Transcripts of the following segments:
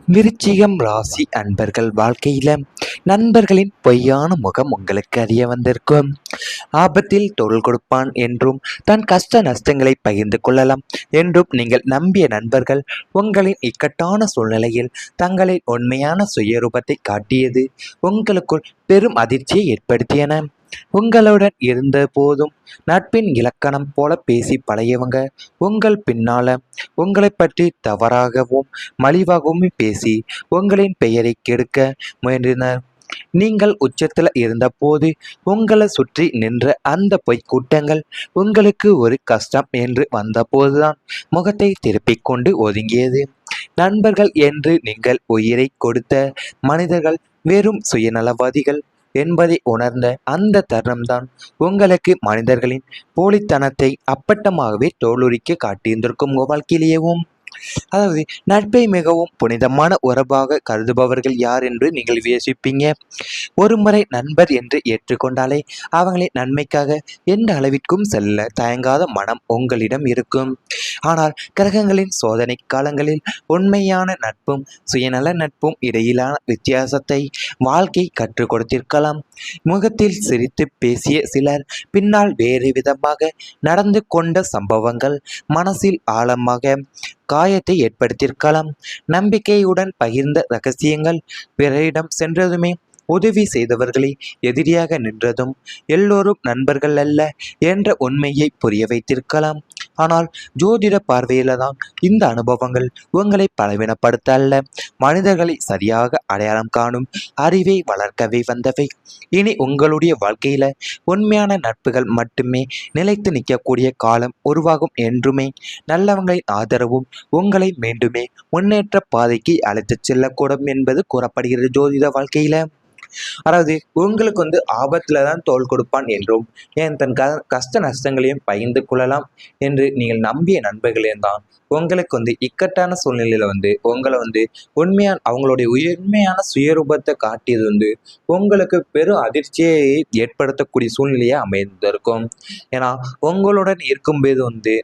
விருச்சிகம் ராசி அன்பர்கள் வாழ்க்கையில நண்பர்களின் பொய்யான முகம் உங்களுக்கு அறிய வந்திருக்கும். ஆபத்தில் தோள் கொடுப்பான் என்றும் தன் கஷ்ட நஷ்டங்களை பகிர்ந்து கொள்ளலாம் என்றும் நீங்கள் நம்பிய நண்பர்கள் உங்களின் இக்கட்டான சூழ்நிலையில் தங்களின் உண்மையான சுயரூபத்தை காட்டியது உங்களுக்குள் பெரும் அதிர்ச்சியை ஏற்படுத்தியன. உங்களுடன் இருந்த போதும் நட்பின் இலக்கணம் போல பேசி பழையவங்க உங்கள் பின்னால உங்களை பற்றி தவறாகவும் மலிவாகவும் பேசி உங்களின் பெயரை கெடுக்க முயன்றனர். நீங்கள் உச்சத்தில் இருந்தபோது உங்களை சுற்றி நின்ற அந்த பொய் கூட்டங்கள் உங்களுக்கு ஒரு கஷ்டம் என்று வந்தபோதுதான் முகத்தை திருப்பிக் கொண்டு ஒதுங்கியது. நண்பர்கள் என்று நீங்கள் உயிரை கொடுத்த மனிதர்கள் வெறும் சுயநலவாதிகள் என்பதை உணர்ந்த அந்த தருணம்தான் உங்களுக்கு மனிதர்களின் போலித்தனத்தை அப்பட்டமாகவே தோலுரிக்க காட்டியிருந்திருக்கும் உங்கள் வாழ்க்கையிலேயேவும். அதாவது நட்பை மிகவும் புனிதமான உறவாக கருதுபவர்கள் யார் என்று நீங்கள் யோசிப்பீங்க. ஒரு முறை நண்பர் என்று ஏற்றுக்கொண்டாலே அவங்களின் நன்மைக்காக எந்த அளவிற்கும் செல்ல தயங்காத மனம் உங்களிடம் இருக்கும். ஆனால் கிரகங்களின் சோதனை காலங்களில் உண்மையான நட்பும் சுயநல நட்பும் இடையிலான வித்தியாசத்தை வாழ்க்கை கற்றுக் கொடுத்திருக்கலாம். முகத்தில் சிரித்து பேசிய சிலர் பின்னால் வேறு விதமாக நடந்து கொண்ட சம்பவங்கள் மனசில் ஆழமாக காயத்தை ஏற்படுத்தியிருக்கலாம். நம்பிக்கையுடன் பகிர்ந்த ரகசியங்கள் பிறரிடம் சென்றதுமே உதவி செய்தவர்களை எதிரியாக நின்றதும் எல்லோரும் நண்பர்கள் அல்ல என்ற உண்மையை புரிய வைத்திருக்கலாம். ஆனால் ஜோதிட பார்வையில தான் இந்த அனுபவங்கள் உங்களை பலவீனப்படுத்த அல்ல, மனிதர்களை சரியாக அடையாளம் காணும் அறிவை வளர்க்கவே வந்தவை. இனி உங்களுடைய வாழ்க்கையில உண்மையான நட்புகள் மட்டுமே நிலைத்து நிற்கக்கூடிய காலம் உருவாகும் என்றுமே நல்லவங்களின் ஆதரவும் உங்களை மீண்டுமே முன்னேற்ற பாதைக்கு அழைத்துச் செல்லக்கூடும் என்பது கூறப்படுகிறது ஜோதிட வாழ்க்கையில. அதாவது உங்களுக்கு ஆபத்துல தான் தோள் கொடுப்பான் என்றும் ஏன் தன் கஷ்ட நஷ்டங்களையும் பகிர்ந்து கொள்ளலாம் என்று நீங்கள் நம்பிய நண்பர்களே தான் உங்களுக்கு இக்கட்டான சூழ்நிலையில உங்களை உண்மையான அவங்களுடைய உண்மையான சுயரூபத்தை காட்டியது உங்களுக்கு பெரும் அதிர்ச்சியை ஏற்படுத்தக்கூடிய சூழ்நிலையை அமைந்திருக்கும். ஏன்னா உங்களுடன் இருக்கும்போது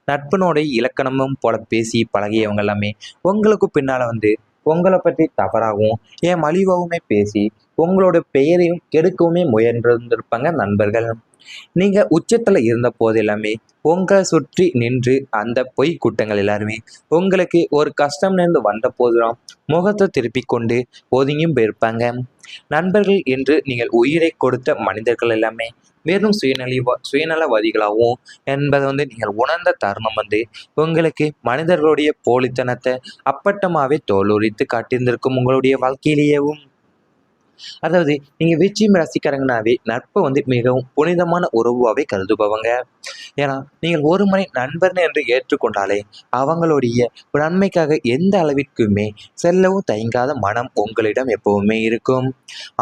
நட்பினுடைய இலக்கணமும் போல பேசி பழகியவங்க எல்லாமே உங்களுக்கு பின்னால உங்களை பற்றி தவறாகவும் ஏன் மலிவாகவுமே பேசி உங்களோட பெயரையும் கெடுக்கவுமே முயன்றிருந்திருப்பாங்க நண்பர்கள். நீங்க உச்சத்துல இருந்த போது எல்லாமே உங்களை சுற்றி நின்று அந்த பொய் கூட்டங்கள் எல்லாருமே உங்களுக்கு ஒரு கஷ்டம் நேர்ந்து வந்த போதுதான் முகத்தை திருப்பி கொண்டு ஒதுங்கியும் போயிருப்பாங்க. நண்பர்கள் என்று நீங்கள் உயிரை கொடுத்த மனிதர்கள் எல்லாமே வெறும் சுயநலவாதிகளாகவும் என்பதை நீங்கள் உணர்ந்த தருணம் உங்களுக்கு மனிதர்களுடைய போலித்தனத்தை அப்பட்டமாவே தோலுரித்து காட்டியிருந்திருக்கும் உங்களுடைய வாழ்க்கையிலேயேவும். அதாவது நீங்க வெற்றியும் ரசிக்கிறங்கனாவே நட்பை மிகவும் புனிதமான உறவாவே கருதுபவங்க. ஏன்னா நீங்கள் ஒரு முறை நண்பர்னு என்று ஏற்றுக்கொண்டாலே அவங்களுடைய நன்மைக்காக எந்த அளவிற்குமே செல்லவும் தயங்காத மனம் உங்களிடம் எப்பவுமே இருக்கும்.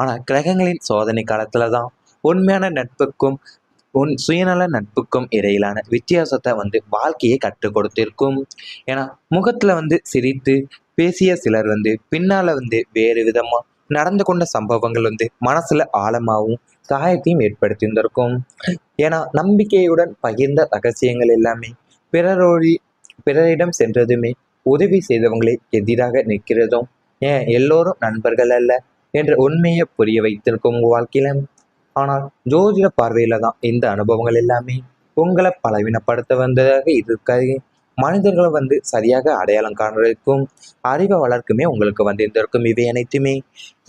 ஆனா கிரகங்களின் சோதனை காலத்துல தான் உண்மையான நட்புக்கும் சுயநல நட்புக்கும் இடையிலான வித்தியாசத்தை வாழ்க்கையை கற்றுக் கொடுத்திருக்கும். ஏன்னா முகத்துல சிரித்து பேசிய சிலர் பின்னால வேறு விதமா நடந்து கொண்ட சம்பவங்கள் மனசுல ஆழமாகவும் காயத்தையும் ஏற்படுத்தியிருந்திருக்கும். ஏன்னா நம்பிக்கையுடன் பகிர்ந்த ரகசியங்கள் எல்லாமே பிறரிடம் சென்றதுமே உதவி செய்தவங்களை எதிராக நிற்கிறதும் ஏன் எல்லோரும் நண்பர்கள் அல்ல என்ற உண்மையை புரிய வைத்திருக்கும் உங்க வாழ்க்கையில. ஆனால் ஜோதிட பார்வையில தான் இந்த அனுபவங்கள் எல்லாமே உங்களை பலவீனப்படுத்த வந்ததாக இருக்காது. மனிதர்களை சரியாக அடையாளம் காண்றதுக்கும் அறிவை வளர்க்குமே உங்களுக்கு இருந்திருக்கும் இவை அனைத்துமே.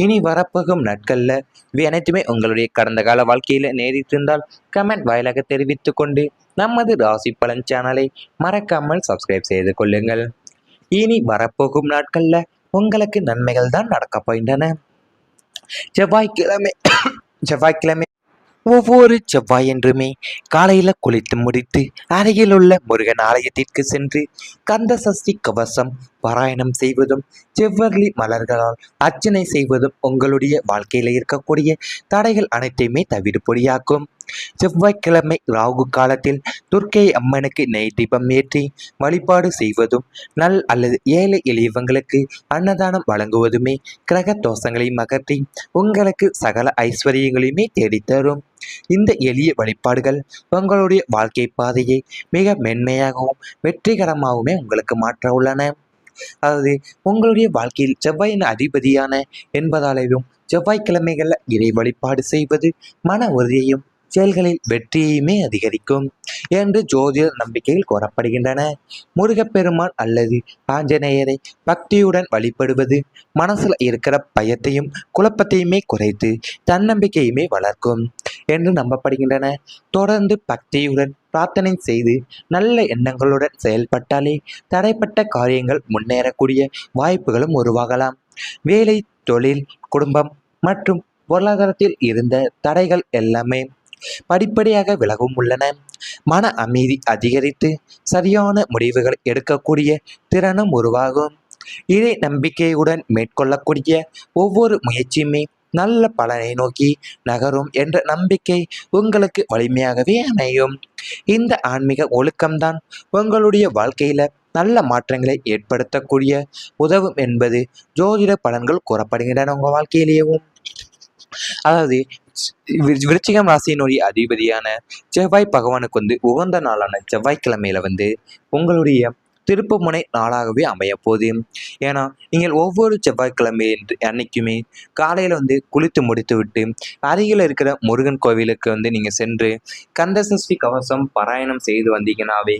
இனி வரப்போகும் நாட்கள்ல இவை அனைத்துமே உங்களுடைய கடந்த கால வாழ்க்கையில நேரிட்டு இருந்தால் கமெண்ட் வாயிலாக தெரிவித்து கொண்டு நமது ராசி பலன் சேனலை மறக்காமல் சப்ஸ்கிரைப் செய்து கொள்ளுங்கள். இனி வரப்போகும் நாட்கள்ல உங்களுக்கு நன்மைகள் தான் நடக்க போகின்றன. செவ்வாய்க்கிழமை செவ்வாய்க்கிழமை ஒவ்வொரு செவ்வாயன்றுமே காலையில குளித்து முடித்து அருகில் உள்ள முருகன் ஆலயத்திற்கு சென்று கந்த சஷ்டி கவசம் பாராயணம் செய்வதும் செவ்வரளி மலர்களால் அர்ச்சனை செய்வதும் உங்களுடைய வாழ்க்கையில இருக்கக்கூடிய தடைகள் அனைத்தையுமே தவிடுபொடியாக்கும். செவ்வாய்க்கிழமை ராகு காலத்தில் துர்க்கை அம்மனுக்கு நெய் தீபம் ஏற்றி வழிபாடு செய்வதும் அல்லது ஏழை எளியவங்களுக்கு அன்னதானம் வழங்குவதுமே கிரக தோஷங்களை அகற்றி உங்களுக்கு சகல ஐஸ்வர்யங்களையுமே தேடித்தரும். இந்த எளிய வழிபாடுகள் உங்களுடைய வாழ்க்கை பாதையை மிக மென்மையாகவும் வெற்றிகரமாகவுமே உங்களுக்கு மாற்ற உள்ளன. அதாவது உங்களுடைய வாழ்க்கையில் செவ்வாயின் அதிபதியான என்பதாலேயும் செவ்வாய்க்கிழமைகளில் இறை வழிபாடு செய்வது மன உறுதியையும் செயல்களில் வெற்றியுமே அதிகரிக்கும் என்று ஜோதிட நம்பிக்கையில் கூறப்படுகின்றன. முருகப்பெருமான் அல்லது ஆஞ்சநேயரை பக்தியுடன் வழிபடுவது மனசுல இருக்கிற பயத்தையும் குழப்பத்தையுமே குறைத்து தன்னம்பிக்கையுமே வளர்க்கும் என்று நம்பப்படுகின்றன. தொடர்ந்து பக்தியுடன் பிரார்த்தனை செய்து நல்ல எண்ணங்களுடன் செயல்பட்டாலே தடைப்பட்ட காரியங்கள் முன்னேறக்கூடிய வாய்ப்புகளும் உருவாகலாம். வேலை, தொழில், குடும்பம் மற்றும் பொருளாதாரத்தில் இருந்த தடைகள் எல்லாமே படிப்படியாக விலகும் உள்ளன. மன அமைதி அதிகரித்து சரியான முடிவுகள் எடுக்கக்கூடிய திறனும் உருவாகும். இறை நம்பிக்கையுடன் மேற்கொள்ளக்கூடிய ஒவ்வொரு முயற்சியுமே நல்ல பலனை நோக்கி நகரும் என்ற நம்பிக்கை உங்களுக்கு வலிமையாகவே அமையும். இந்த ஆன்மீக ஒழுக்கம்தான் உங்களுடைய வாழ்க்கையில நல்ல மாற்றங்களை ஏற்படுத்தக்கூடிய உதவும் என்பது ஜோதிட பலன்கள் கூறப்படுகின்றன. உங்க வாழ்க்கையிலேயும் அதாவது விருச்சிகம் ராசியினுடைய அதிபதியான செவ்வாய் பகவானுக்கு உகந்த நாளான செவ்வாய்க்கிழமையில உங்களுடைய திருப்புமுனை நாளாகவே அமைய போகுது. ஏன்னா நீங்கள் ஒவ்வொரு செவ்வாய்க்கிழமை அன்னைக்குமே காலையில் குளித்து முடித்து விட்டு அருகில் இருக்கிற முருகன் கோவிலுக்கு நீங்கள் சென்று கந்தசஷ்டி கவசம் பாராயணம் செய்து வந்தீங்கன்னாவே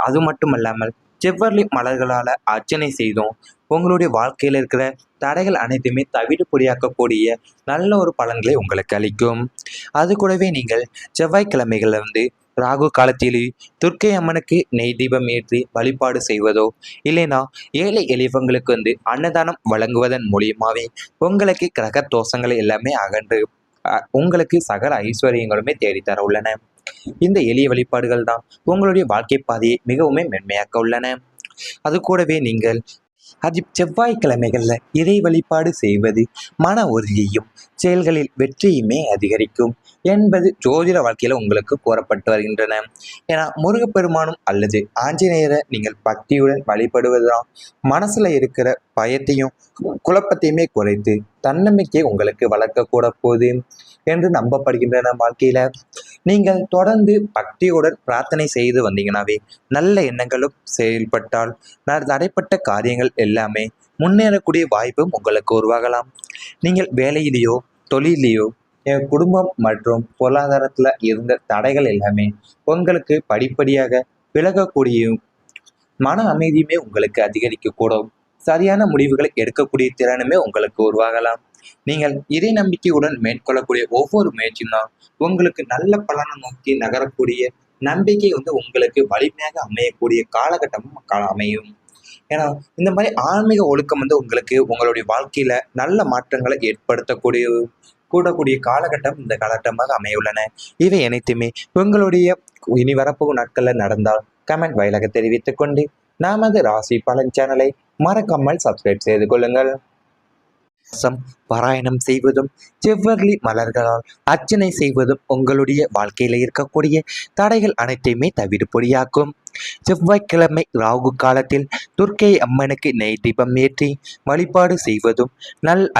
அது மட்டும் இல்லாமல் செவ்வரளி மலர்களால் அர்ச்சனை செய்தும் உங்களுடைய வாழ்க்கையில் இருக்கிற தடைகள் அனைத்துமே தவிடுபொடியாக்கக்கூடிய நல்ல ஒரு பலன்களை உங்களுக்கு அளிக்கும். அது கூடவே நீங்கள் செவ்வாய்க்கிழமைகளில் ராகு காலத்திலே துர்க்கை அம்மனுக்கு நெய் தீபம் ஏற்றி வழிபாடு செய்வதோ இல்லைனா ஏழை எளியவங்களுக்கு அன்னதானம் வழங்குவதன் மூலியமாகவே உங்களுக்கு கிரக தோஷங்களை எல்லாமே அகன்று உங்களுக்கு சகல ஐஸ்வர்யங்களுமே தேடித்தர உள்ளன. இந்த எளிய வழிபாடுகள் தான் உங்களுடைய வாழ்க்கை பாதையை மிகவும் மென்மையாக்க உள்ளன. அது கூடவே நீங்கள் செவ்வாய்க்கிழமைகளில் இறை வழிபாடு செய்வது மன உறுதியையும் செயல்களில் வெற்றியுமே அதிகரிக்கும் என்பது ஜோதிட வாழ்க்கையில் உங்களுக்கு கூறப்பட்டு வருகின்றன. ஏன்னா முருகப்பெருமானும் அல்லது ஆஞ்சநேயரை நீங்கள் பக்தியுடன் வழிபடுவதுதான் மனசுல இருக்கிற பயத்தையும் குழப்பத்தையுமே குறைத்து தன்னம்பிக்கையை உங்களுக்கு வளர்க்கக்கூட போகுது என்று நம்பப்படுகின்றன. வாழ்க்கையில நீங்கள் தொடர்ந்து பக்தியுடன் பிரார்த்தனை செய்து வந்தீங்கன்னாவே நல்ல எண்ணங்களும் செயல்பட்டால் தடைப்பட்ட காரியங்கள் எல்லாமே முன்னேறக்கூடிய வாய்ப்பும் உங்களுக்கு உருவாகலாம். நீங்கள் வேலையிலேயோ தொழிலையோ குடும்பம் மற்றும் பொருளாதாரத்தில் இருந்த தடைகள் எல்லாமே உங்களுக்கு படிப்படியாக விலகக்கூடிய மன அமைதியுமே உங்களுக்கு அதிகரிக்கக்கூடும். சரியான முடிவுகளை எடுக்கக்கூடிய திறனுமே உங்களுக்கு உருவாகலாம். நீங்கள் இறை நம்பிக்கையுடன் மேற்கொள்ளக்கூடிய ஒவ்வொரு முயற்சியும் தான் உங்களுக்கு நல்ல பலனை நோக்கி நகரக்கூடிய நம்பிக்கை உங்களுக்கு வலிமையாக அமையக்கூடிய காலகட்டமும் அமையும். ஏன்னா இந்த மாதிரி ஆன்மீக ஒழுக்கம் உங்களுக்கு உங்களுடைய வாழ்க்கையில நல்ல மாற்றங்களை ஏற்படுத்தக்கூடிய கூடக்கூடிய காலகட்டம் இந்த காலகட்டமாக அமையுள்ளன. இவை அனைத்துமே உங்களுடைய இனி வரப்போகும் நாட்களில் நடந்தால் கமெண்ட் வாயிலாக தெரிவித்துக் கொண்டு நமது ராசி பலன் சேனலை மறக்காமல் சப்ஸ்கிரைப் செய்து கொள்ளுங்கள். பாராயணம் செய்வதும் செவ்வரளி மலர்களால் அர்ச்சனை செய்வதும் உங்களுடைய வாழ்க்கையில இருக்கக்கூடிய தடைகள் அனைத்தையுமே தவிடுபொடியாக்கும். செவ்வாய்க்கிழமை ராகு காலத்தில் துர்க்கை அம்மனுக்கு நெய் தீபம் ஏற்றி வழிபாடு செய்வதும்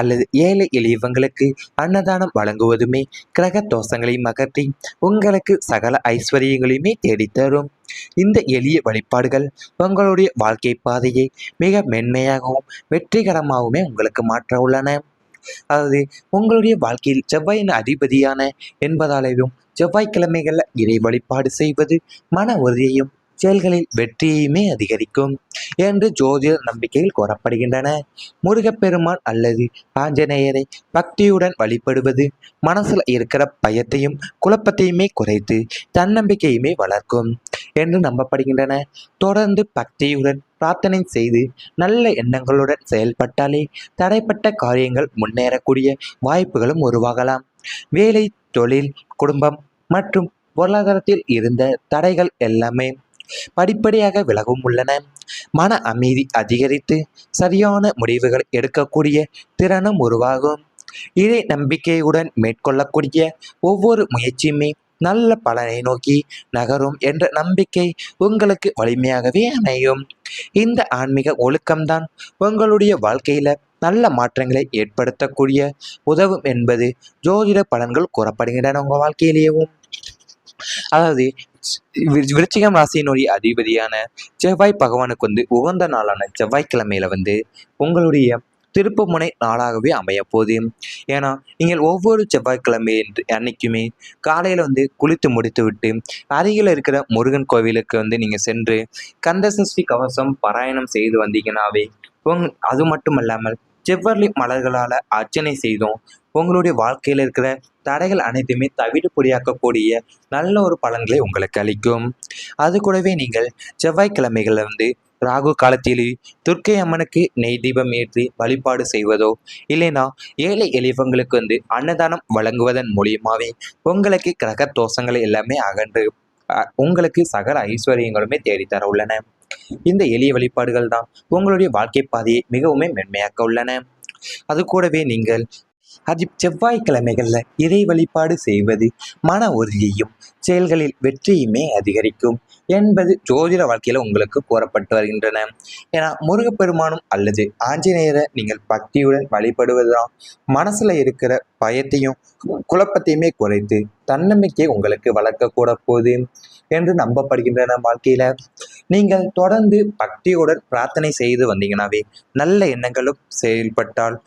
அல்லது ஏழை எளியவங்களுக்கு அன்னதானம் வழங்குவதுமே கிரக தோஷங்களையும் அகற்றி உங்களுக்கு சகல ஐஸ்வர்யங்களையுமே தேடித்தரும். இந்த எளிய வழிபாடுகள் உங்களுடைய வாழ்க்கை பாதையை மிக மென்மையாகவும் வெற்றிகரமாகவுமே உங்களுக்கு மாற்ற உள்ளன. அதாவது உங்களுடைய வாழ்க்கையில் செவ்வாயின் அதிபதியான என்பதாலேயும் செவ்வாய்க்கிழமைகளில் இறை வழிபாடு செய்வது மன உறுதியையும் செயல்களில் வெற்றியுமே அதிகரிக்கும் என்று ஜோதிட நம்பிக்கையில் கூறப்படுகின்றன. முருகப்பெருமான் அல்லது ஆஞ்சநேயரை பக்தியுடன் வழிபடுவது மனசுல இருக்கிற பயத்தையும் குழப்பத்தையுமே குறைத்து தன்னம்பிக்கையுமே வளர்க்கும் என்று நம்பப்படுகின்றன. தொடர்ந்து பக்தியுடன் பிரார்த்தனை செய்து நல்ல எண்ணங்களுடன் செயல்பட்டாலே தடைப்பட்ட காரியங்கள் முன்னேறக்கூடிய வாய்ப்புகளும் உருவாகலாம். வேலை, தொழில், குடும்பம் மற்றும் பொருளாதாரத்தில் இருந்த தடைகள் எல்லாமே படிப்படியாக விலகும் உள்ளன. மன அமைதி அதிகரித்து சரியான முடிவுகள் எடுக்கக்கூடிய திறனும் உருவாகும். இறை நம்பிக்கையுடன் மேற்கொள்ளக்கூடிய ஒவ்வொரு முயற்சியுமே நல்ல பலனை நோக்கி நகரும் என்ற நம்பிக்கை உங்களுக்கு வலிமையாகவே அமையும். இந்த ஆன்மீக ஒழுக்கம்தான் உங்களுடைய வாழ்க்கையில நல்ல மாற்றங்களை ஏற்படுத்தக்கூடிய உதவும் என்பது ஜோதிட பலன்கள் கூறப்படுகின்றன. உங்க வாழ்க்கையிலேயும் அதாவது விருச்சிகம் ராசியினுடைய அதிபதியான செவ்வாய் பகவானுக்கு உகந்த நாளான செவ்வாய்க்கிழமையில உங்களுடைய திருப்புமுனை நாளாகவே அமைய போகுது. ஏன்னா நீங்கள் ஒவ்வொரு செவ்வாய்க்கிழமை அன்னைக்குமே காலையில குளித்து முடித்து விட்டு அருகில் இருக்கிற முருகன் கோவிலுக்கு நீங்க சென்று கந்தசஷ்டி கவசம் பாராயணம் செய்து வந்தீங்கன்னாவே அது மட்டும் இல்லாமல் செவ்வரளி மலர்களால அர்ச்சனை செய்தும் உங்களுடைய வாழ்க்கையில இருக்கிற தடைகள் அனைத்துமே தவிடு பொடியாக்கக்கூடிய நல்ல ஒரு பலன்களை உங்களுக்கு அளிக்கும். அது கூடவே நீங்கள் செவ்வாய்க்கிழமைகளில் ராகு காலத்திலே துர்க்கை அம்மனுக்கு நெய் தீபம் ஏற்றி வழிபாடு செய்வதோ இல்லைன்னா ஏழை எளியவங்களுக்கு அன்னதானம் வழங்குவதன் மூலியமாவே உங்களுக்கு கிரக தோஷங்களை எல்லாமே அகன்று உங்களுக்கு சகல ஐஸ்வர்யங்களுமே தேடித்தர உள்ளன. இந்த எளிய வழிபாடுகள் தான் உங்களுடைய வாழ்க்கை பாதையை மிகவும் மென்மையாக்க உள்ளன. அது கூடவே நீங்கள் செவ்வாய்க்கிழமைகளில் இறை வழிபாடு செய்வது மன உறுதியையும் செயல்களில் வெற்றியுமே அதிகரிக்கும் என்பது ஜோதிட வாழ்க்கையில் உங்களுக்கு கூறப்பட்டு வருகின்றன. ஏன்னா முருகப்பெருமானும் அல்லது ஆஞ்சநேயரை நீங்கள் பக்தியுடன் வழிபடுவதுதான் மனசுல இருக்கிற பயத்தையும் குழப்பத்தையுமே குறைத்து தன்னம்பிக்கையை உங்களுக்கு வளர்க்கக்கூட போகுது என்று நம்பப்படுகின்றன. வாழ்க்கையில நீங்கள் தொடர்ந்து பக்தியுடன் பிரார்த்தனை செய்து வந்தீங்கன்னாவே நல்ல எண்ணங்களும் செயல்பட்டால்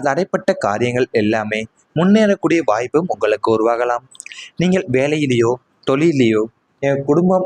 தடைப்பட்ட காரியங்கள் எல்லாமே முன்னேறக்கூடிய வாய்ப்பும் உங்களுக்கு உருவாகலாம். நீங்கள் வேலையிலேயோ தொழிலையோ குடும்பம்